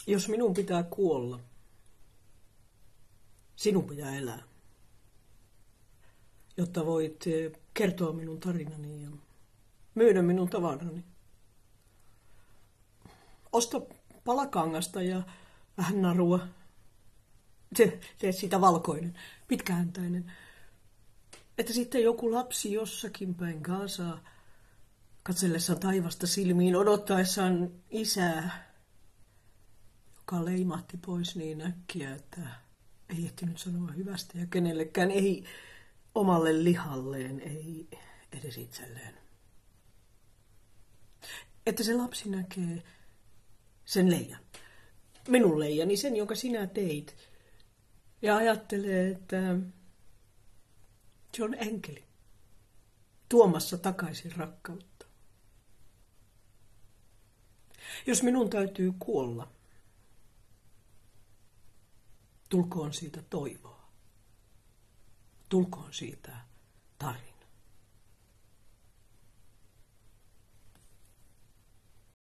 Jos minun pitää kuolla, sinun pitää elää, jotta voit kertoa minun tarinani ja myydä minun tavarani. Osta palakangasta ja vähän narua. Tee siitä valkoinen, pitkähäntäinen. Että sitten joku lapsi jossakin päin Gazaa, katsellessaan taivasta silmiin, odottaessaan isää, joka leimahti pois niin äkkiä, että ei ehtinyt sanoa hyvästä ja kenellekään, ei omalle lihalleen, ei edes itselleen. Että se lapsi näkee sen leijan, minun leijani, sen jonka sinä teit, ja ajattelee, että se on enkeli tuomassa takaisin rakkautta. Jos minun täytyy kuolla, tulkoon siitä toivoa, tulkoon siitä tarina.